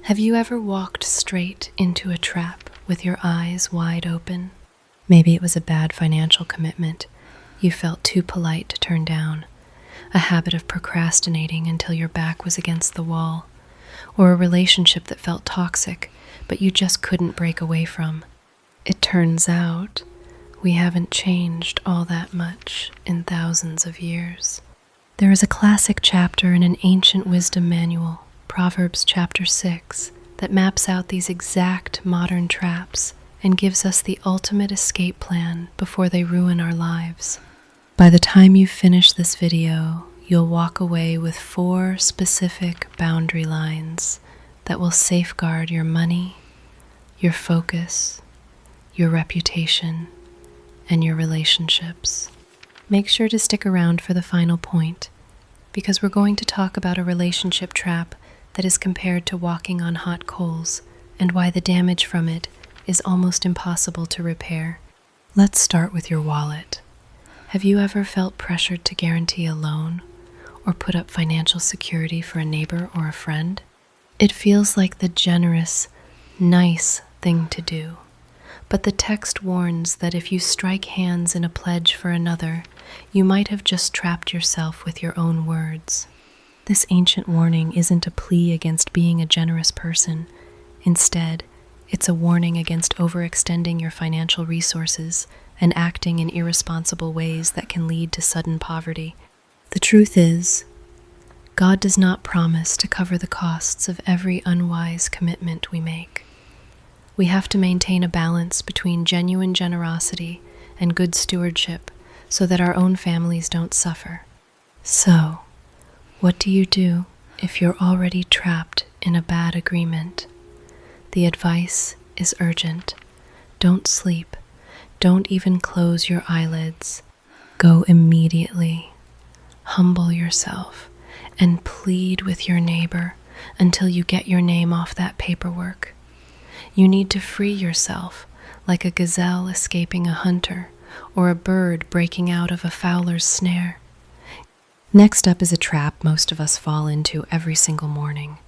Have you ever walked straight into a trap with your eyes wide open? Maybe it was a bad financial commitment you felt too polite to turn down, a habit of procrastinating until your back was against the wall, or a relationship that felt toxic but you just couldn't break away from. It turns out we haven't changed all that much in thousands of years. There is a classic chapter in an ancient wisdom manual, Proverbs chapter 6, that maps out these exact modern traps and gives us the ultimate escape plan before they ruin our lives. By the time you finish this video, you'll walk away with 4 specific boundary lines that will safeguard your money, your focus, your reputation, and your relationships. Make sure to stick around for the final point, because we're going to talk about a relationship trap that is compared to walking on hot coals and why the damage from it is almost impossible to repair. Let's start with your wallet. Have you ever felt pressured to guarantee a loan or put up financial security for a neighbor or a friend? It feels like the generous, nice thing to do. But the text warns that if you strike hands in a pledge for another, you might have just trapped yourself with your own words. This ancient warning isn't a plea against being a generous person. Instead, it's a warning against overextending your financial resources and acting in irresponsible ways that can lead to sudden poverty. The truth is, God does not promise to cover the costs of every unwise commitment we make. We have to maintain a balance between genuine generosity and good stewardship so that our own families don't suffer. So, what do you do if you're already trapped in a bad agreement? The advice is urgent. Don't sleep. Don't even close your eyelids. Go immediately. Humble yourself and plead with your neighbor until you get your name off that paperwork. You need to free yourself like a gazelle escaping a hunter or a bird breaking out of a fowler's snare. Next up is a trap most of us fall into every single morning,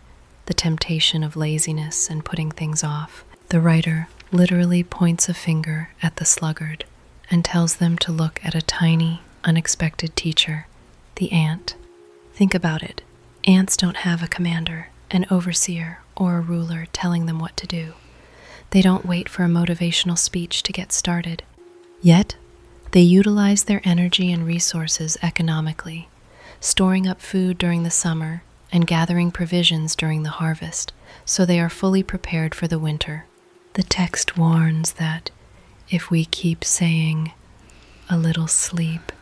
the temptation of laziness and putting things off. The writer literally points a finger at the sluggard and tells them to look at a tiny, unexpected teacher, the ant. Think about it. Ants don't have a commander, an overseer, or a ruler telling them what to do. They don't wait for a motivational speech to get started. Yet, they utilize their energy and resources economically, storing up food during the summer and gathering provisions during the harvest, so they are fully prepared for the winter. The text warns that if we keep saying, a little sleep,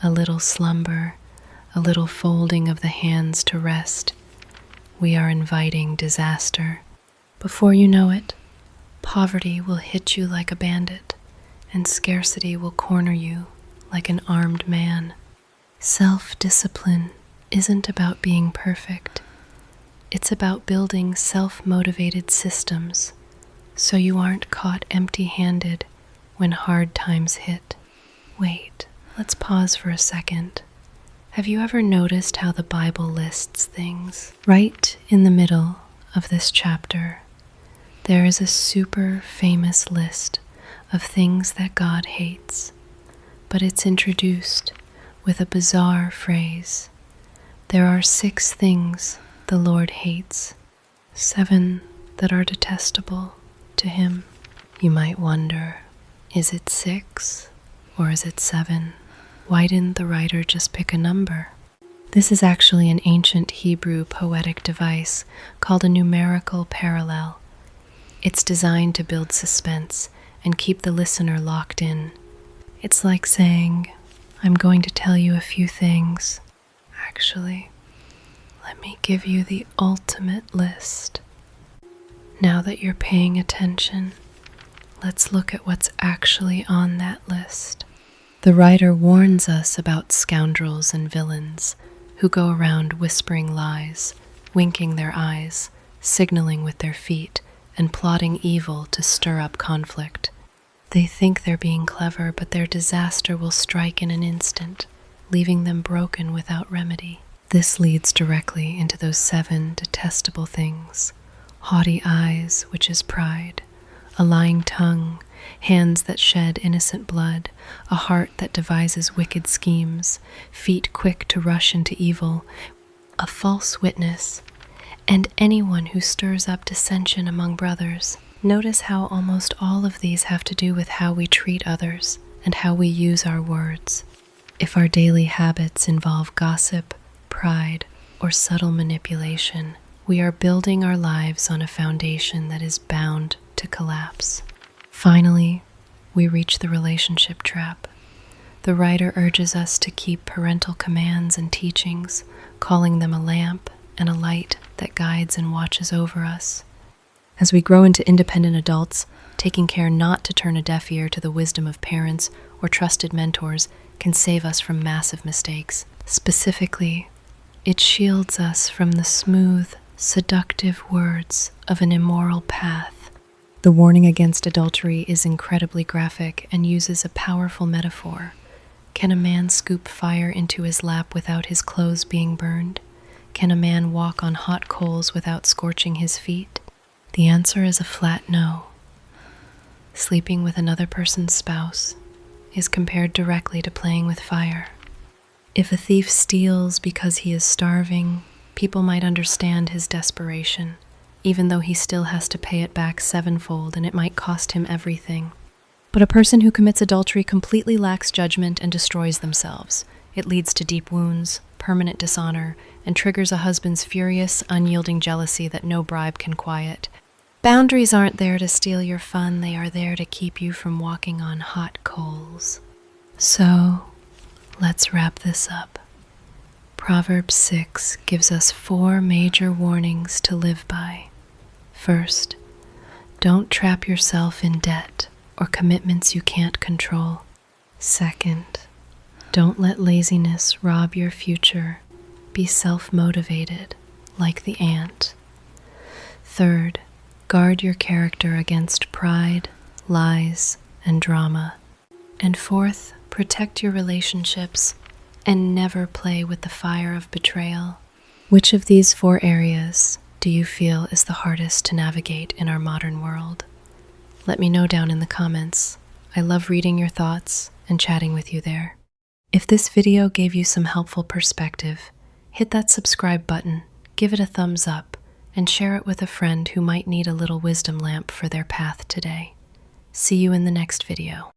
a little slumber, a little folding of the hands to rest, we are inviting disaster. Before you know it, poverty will hit you like a bandit, and scarcity will corner you like an armed man. Self-discipline isn't about being perfect. It's about building self-motivated systems so you aren't caught empty-handed when hard times hit. Wait, let's pause for a second. Have you ever noticed how the Bible lists things? Right in the middle of this chapter, there is a super famous list of things that God hates, but it's introduced with a bizarre phrase. There are 6 things the Lord hates, 7 that are detestable to him. You might wonder, is it 6 or is it 7? Why didn't the writer just pick a number? This is actually an ancient Hebrew poetic device called a numerical parallel. It's designed to build suspense and keep the listener locked in. It's like saying, I'm going to tell you a few things. Actually, let me give you the ultimate list. Now that you're paying attention, let's look at what's actually on that list. The writer warns us about scoundrels and villains who go around whispering lies, winking their eyes, signaling with their feet, and plotting evil to stir up conflict. They think they're being clever, but their disaster will strike in an instant, leaving them broken without remedy. This leads directly into those 7 detestable things, haughty eyes, which is pride, a lying tongue, hands that shed innocent blood, a heart that devises wicked schemes, feet quick to rush into evil, a false witness, and anyone who stirs up dissension among brothers. Notice how almost all of these have to do with how we treat others and how we use our words. If our daily habits involve gossip, pride, or subtle manipulation, we are building our lives on a foundation that is bound to collapse. Finally, we reach the relationship trap. The writer urges us to keep parental commands and teachings, calling them a lamp and a light that guides and watches over us. As we grow into independent adults, taking care not to turn a deaf ear to the wisdom of parents or trusted mentors can save us from massive mistakes. Specifically, it shields us from the smooth, seductive words of an immoral path. The warning against adultery is incredibly graphic and uses a powerful metaphor. Can a man scoop fire into his lap without his clothes being burned? Can a man walk on hot coals without scorching his feet? The answer is a flat no. Sleeping with another person's spouse is compared directly to playing with fire. If a thief steals because he is starving, people might understand his desperation, even though he still has to pay it back sevenfold and it might cost him everything. But a person who commits adultery completely lacks judgment and destroys themselves. It leads to deep wounds, permanent dishonor, and triggers a husband's furious, unyielding jealousy that no bribe can quiet. Boundaries aren't there to steal your fun, they are there to keep you from walking on hot coals. So, let's wrap this up. Proverbs 6 gives us 4 major warnings to live by. First, don't trap yourself in debt or commitments you can't control. Second, don't let laziness rob your future. Be self-motivated, like the ant. Third, guard your character against pride, lies, and drama. And fourth, protect your relationships and never play with the fire of betrayal. Which of these 4 areas do you feel is the hardest to navigate in our modern world? Let me know down in the comments. I love reading your thoughts and chatting with you there. If this video gave you some helpful perspective, hit that subscribe button, give it a thumbs up, and share it with a friend who might need a little wisdom lamp for their path today. See you in the next video.